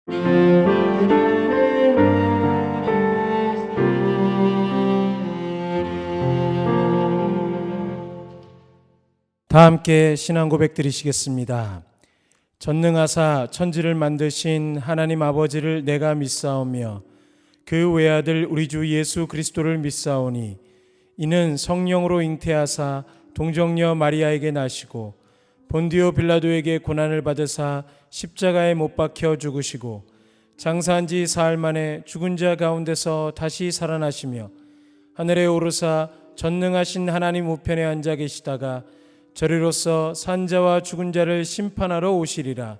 다 함께 신앙 고백 드리시겠습니다. 전능하사 천지를 만드신 하나님 아버지를 내가 믿사오며 그 외아들 우리 주 예수 그리스도를 믿사오니 이는 성령으로 잉태하사 동정녀 마리아에게 나시고 본디오 빌라도에게 고난을 받으사 십자가에 못 박혀 죽으시고 장사한 지 사흘 만에 죽은 자 가운데서 다시 살아나시며 하늘에 오르사 전능하신 하나님 우편에 앉아 계시다가 저리로서 산자와 죽은 자를 심판하러 오시리라.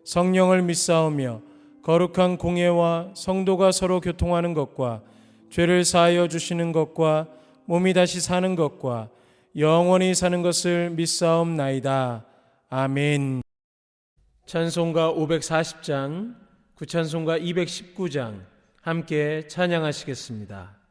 성령을 믿사오며 거룩한 공예와 성도가 서로 교통하는 것과 죄를 사하여 주시는 것과 몸이 다시 사는 것과 영원히 사는 것을 믿사옵나이다. 아멘. 찬송가 540장, 구찬송가 219장 함께 찬양하시겠습니다.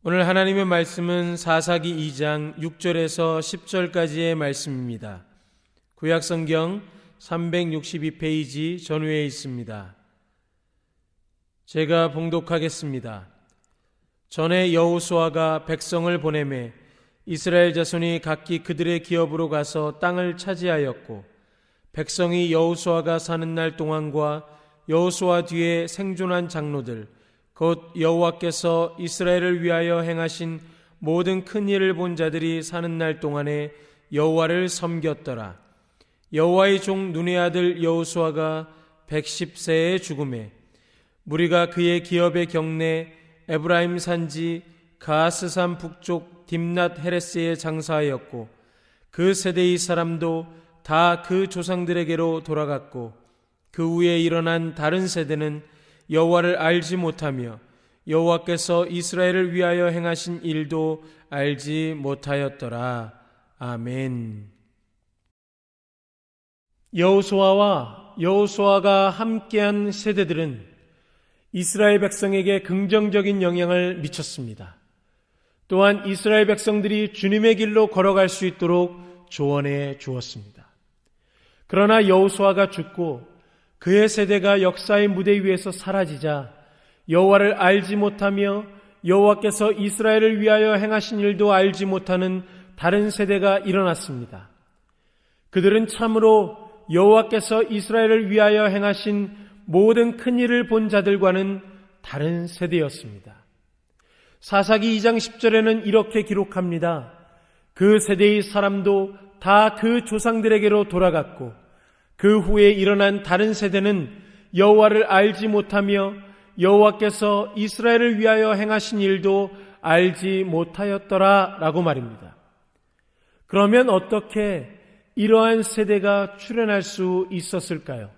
오늘 하나님의 말씀은 사사기 2장 6절에서 10절까지의 말씀입니다. 구약성경 362페이지 전후에 있습니다. 제가 봉독하겠습니다. 전에 여호수아가 백성을 보내매 이스라엘 자손이 각기 그들의 기업으로 가서 땅을 차지하였고 백성이 여호수아가 사는 날 동안과 여호수아 뒤에 생존한 장로들 곧 여호와께서 이스라엘을 위하여 행하신 모든 큰 일을 본 자들이 사는 날 동안에 여호와를 섬겼더라. 여호와의 종 눈의 아들 여호수아가 110세에 죽음에 무리가 그의 기업의 경내 에브라임 산지 가스산 북쪽 딥낫 헤레스에 장사하였고 그 세대의 사람도 다 그 조상들에게로 돌아갔고 그 후에 일어난 다른 세대는 여호와를 알지 못하며 여호와께서 이스라엘을 위하여 행하신 일도 알지 못하였더라. 아멘. 여호수아와 여호수아가 함께한 세대들은 이스라엘 백성에게 긍정적인 영향을 미쳤습니다. 또한 이스라엘 백성들이 주님의 길로 걸어갈 수 있도록 조언해 주었습니다. 그러나 여호수아가 죽고 그의 세대가 역사의 무대 위에서 사라지자 여호와를 알지 못하며 여호와께서 이스라엘을 위하여 행하신 일도 알지 못하는 다른 세대가 일어났습니다. 그들은 참으로 여호와께서 이스라엘을 위하여 행하신 모든 큰 일을 본 자들과는 다른 세대였습니다. 사사기 2장 10절에는 이렇게 기록합니다. 그 세대의 사람도 다 그 조상들에게로 돌아갔고 그 후에 일어난 다른 세대는 여호와를 알지 못하며 여호와께서 이스라엘을 위하여 행하신 일도 알지 못하였더라 라고 말입니다. 그러면 어떻게 이러한 세대가 출현할 수 있었을까요?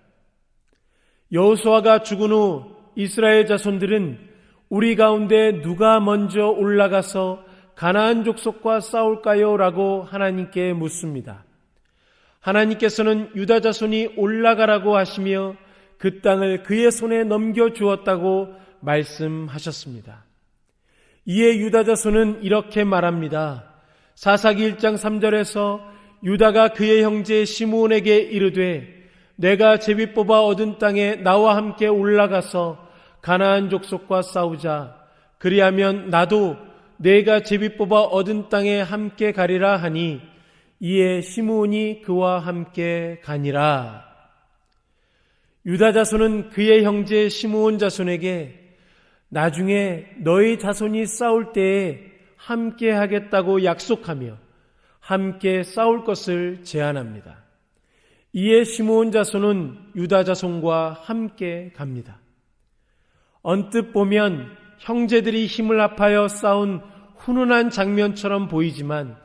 여호수아가 죽은 후 이스라엘 자손들은 우리 가운데 누가 먼저 올라가서 가나안 족속과 싸울까요? 라고 하나님께 묻습니다. 하나님께서는 유다 자손이 올라가라고 하시며 그 땅을 그의 손에 넘겨주었다고 말씀하셨습니다. 이에 유다 자손은 이렇게 말합니다. 사사기 1장 3절에서 유다가 그의 형제 시므온에게 이르되 내가 제비 뽑아 얻은 땅에 나와 함께 올라가서 가나안 족속과 싸우자. 그리하면 나도 내가 제비 뽑아 얻은 땅에 함께 가리라 하니 이에 시므온이 그와 함께 가니라. 유다 자손은 그의 형제 시므온 자손에게 나중에 너희 자손이 싸울 때에 함께 하겠다고 약속하며 함께 싸울 것을 제안합니다. 이에 시므온 자손은 유다 자손과 함께 갑니다. 언뜻 보면 형제들이 힘을 합하여 싸운 훈훈한 장면처럼 보이지만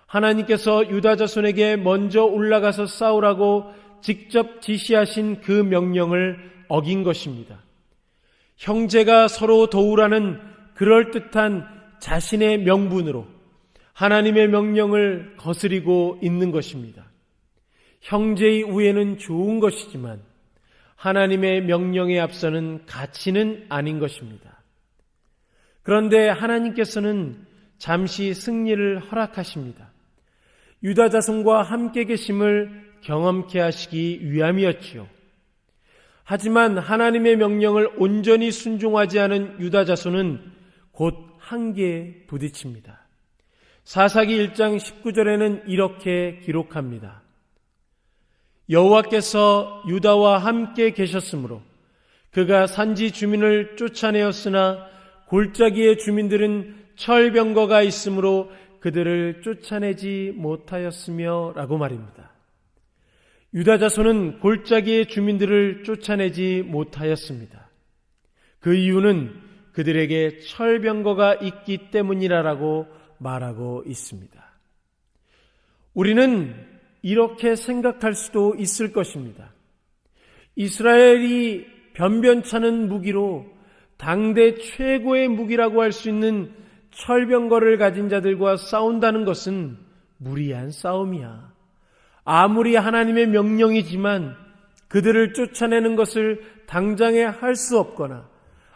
하나님께서 유다 자손에게 먼저 올라가서 싸우라고 직접 지시하신 그 명령을 어긴 것입니다. 형제가 서로 도우라는 그럴듯한 자신의 명분으로 하나님의 명령을 거스리고 있는 것입니다. 형제의 우애는 좋은 것이지만 하나님의 명령에 앞서는 가치는 아닌 것입니다. 그런데 하나님께서는 잠시 승리를 허락하십니다. 유다 자손과 함께 계심을 경험케 하시기 위함이었지요. 하지만 하나님의 명령을 온전히 순종하지 않은 유다 자손은 곧 한계에 부딪힙니다. 사사기 1장 19절에는 이렇게 기록합니다. 여호와께서 유다와 함께 계셨으므로 그가 산지 주민을 쫓아내었으나 골짜기의 주민들은 철병거가 있으므로 그들을 쫓아내지 못하였으며 라고 말입니다. 유다 자손은 골짜기의 주민들을 쫓아내지 못하였습니다. 그 이유는 그들에게 철병거가 있기 때문이라고 말하고 있습니다. 우리는 이렇게 생각할 수도 있을 것입니다. 이스라엘이 변변찮은 무기로 당대 최고의 무기라고 할 수 있는 철병거를 가진 자들과 싸운다는 것은 무리한 싸움이야. 아무리 하나님의 명령이지만 그들을 쫓아내는 것을 당장에 할 수 없거나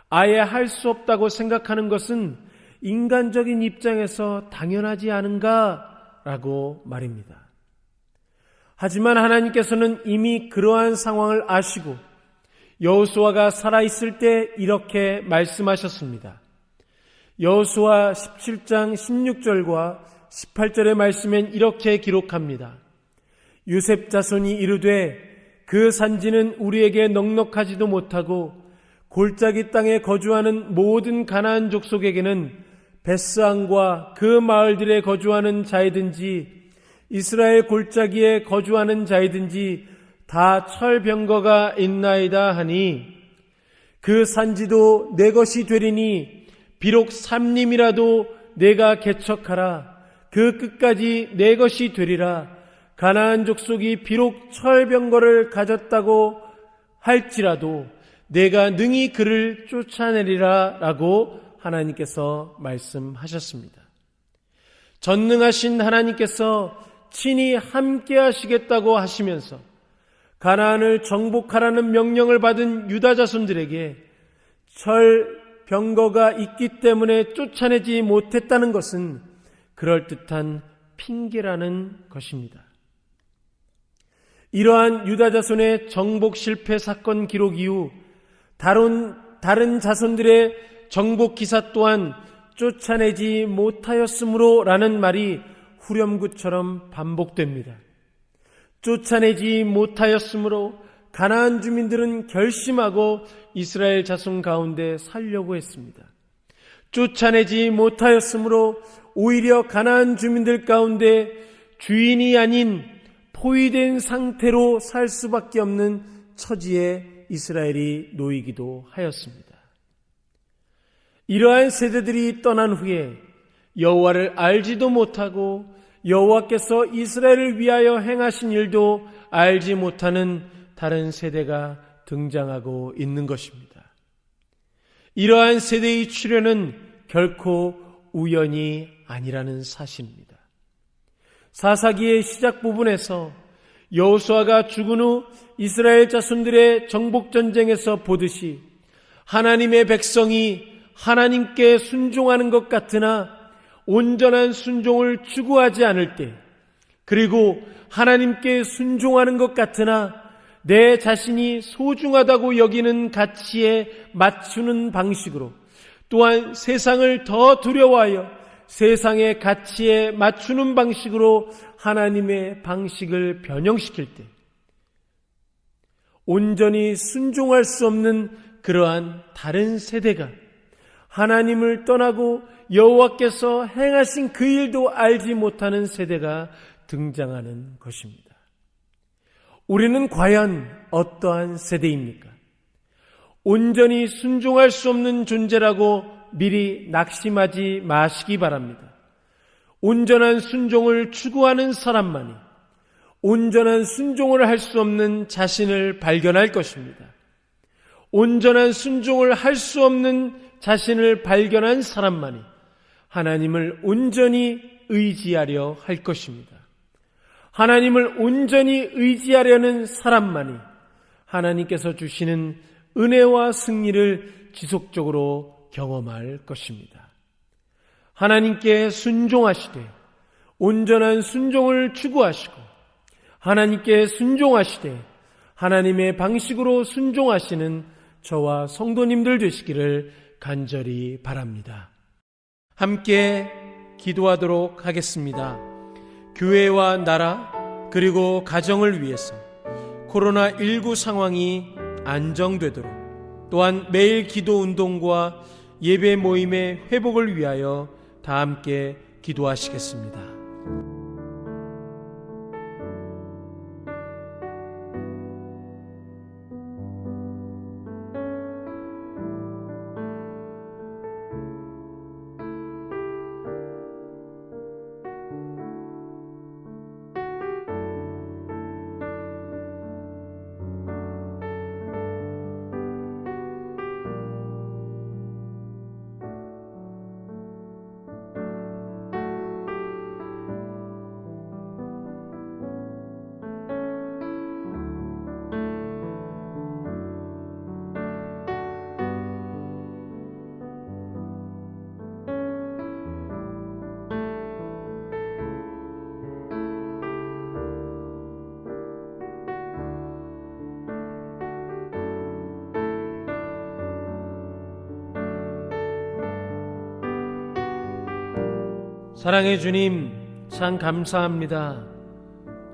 아예 할 수 없다고 생각하는 것은 인간적인 입장에서 당연하지 않은가라고 말입니다. 하지만 하나님께서는 이미 그러한 상황을 아시고 여호수아가 살아있을 때 이렇게 말씀하셨습니다. 여호수아 17장 16절과 18절의 말씀엔 이렇게 기록합니다. 요셉 자손이 이르되 그 산지는 우리에게 넉넉하지도 못하고 골짜기 땅에 거주하는 모든 가나안 족속에게는 베스안과 그 마을들에 거주하는 자이든지 이스라엘 골짜기에 거주하는 자이든지 다 철병거가 있나이다 하니 그 산지도 내 것이 되리니 비록 삼림이라도 내가 개척하라. 그 끝까지 내 것이 되리라. 가나안 족속이 비록 철병거를 가졌다고 할지라도 내가 능히 그를 쫓아내리라 라고 하나님께서 말씀하셨습니다. 전능하신 하나님께서 친히 함께 하시겠다고 하시면서 가나안을 정복하라는 명령을 받은 유다 자손들에게 병거가 있기 때문에 쫓아내지 못했다는 것은 그럴듯한 핑계라는 것입니다. 이러한 유다 자손의 정복 실패 사건 기록 이후 다른 자손들의 정복 기사 또한 쫓아내지 못하였으므로 라는 말이 후렴구처럼 반복됩니다. 쫓아내지 못하였으므로 가나안 주민들은 결심하고 이스라엘 자손 가운데 살려고 했습니다. 쫓아내지 못하였으므로 오히려 가나안 주민들 가운데 주인이 아닌 포위된 상태로 살 수밖에 없는 처지에 이스라엘이 놓이기도 하였습니다. 이러한 세대들이 떠난 후에 여호와를 알지도 못하고 여호와께서 이스라엘을 위하여 행하신 일도 알지 못하는 다른 세대가 등장하고 있는 것입니다. 이러한 세대의 출현은 결코 우연이 아니라는 사실입니다. 사사기의 시작 부분에서 여호수아가 죽은 후 이스라엘 자손들의 정복전쟁에서 보듯이 하나님의 백성이 하나님께 순종하는 것 같으나 온전한 순종을 추구하지 않을 때, 그리고 하나님께 순종하는 것 같으나 내 자신이 소중하다고 여기는 가치에 맞추는 방식으로, 또한 세상을 더 두려워하여 세상의 가치에 맞추는 방식으로 하나님의 방식을 변형시킬 때, 온전히 순종할 수 없는 그러한 다른 세대가 하나님을 떠나고 여호와께서 행하신 그 일도 알지 못하는 세대가 등장하는 것입니다. 우리는 과연 어떠한 세대입니까? 온전히 순종할 수 없는 존재라고 미리 낙심하지 마시기 바랍니다. 온전한 순종을 추구하는 사람만이 온전한 순종을 할 수 없는 자신을 발견할 것입니다. 온전한 순종을 할 수 없는 자신을 발견한 사람만이 하나님을 온전히 의지하려 할 것입니다. 하나님을 온전히 의지하려는 사람만이 하나님께서 주시는 은혜와 승리를 지속적으로 경험할 것입니다. 하나님께 순종하시되 온전한 순종을 추구하시고 하나님께 순종하시되 하나님의 방식으로 순종하시는 저와 성도님들 되시기를 간절히 바랍니다. 함께 기도하도록 하겠습니다. 교회와 나라 그리고 가정을 위해서 코로나19 상황이 안정되도록, 또한 매일 기도 운동과 예배 모임의 회복을 위하여 다 함께 기도하시겠습니다. 사랑의 주님, 참 감사합니다.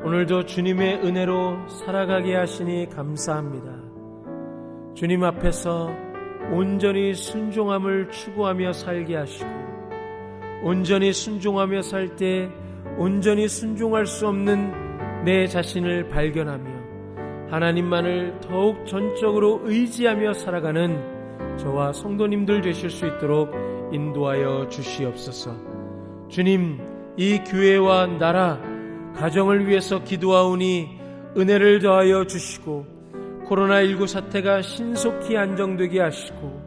오늘도 주님의 은혜로 살아가게 하시니 감사합니다. 주님 앞에서 온전히 순종함을 추구하며 살게 하시고, 온전히 순종하며 살 때 온전히 순종할 수 없는 내 자신을 발견하며 하나님만을 더욱 전적으로 의지하며 살아가는 저와 성도님들 되실 수 있도록 인도하여 주시옵소서. 주님, 이 교회와 나라, 가정을 위해서 기도하오니 은혜를 더하여 주시고 코로나19 사태가 신속히 안정되게 하시고,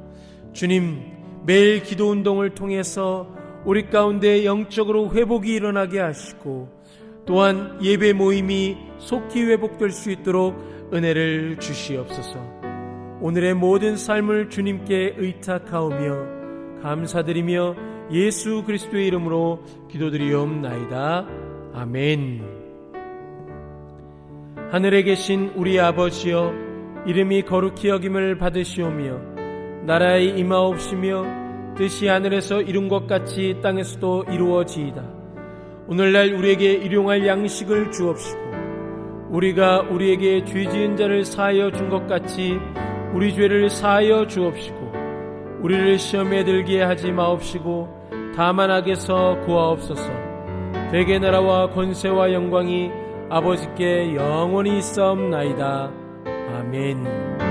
주님, 매일 기도 운동을 통해서 우리 가운데 영적으로 회복이 일어나게 하시고, 또한 예배 모임이 속히 회복될 수 있도록 은혜를 주시옵소서. 오늘의 모든 삶을 주님께 의탁하오며 감사드리며 예수 그리스도의 이름으로 기도드리옵나이다. 아멘. 하늘에 계신 우리 아버지여, 이름이 거룩히 여김을 받으시오며 나라의 임하옵시며 뜻이 하늘에서 이룬 것 같이 땅에서도 이루어지이다. 오늘날 우리에게 일용할 양식을 주옵시고 우리가 우리에게 죄 지은 자를 사하여 준 것 같이 우리 죄를 사하여 주옵시고 우리를 시험에 들게 하지 마옵시고 다만 악에서 구하옵소서. 대개 나라와 권세와 영광이 아버지께 영원히 있사옵나이다. 아멘.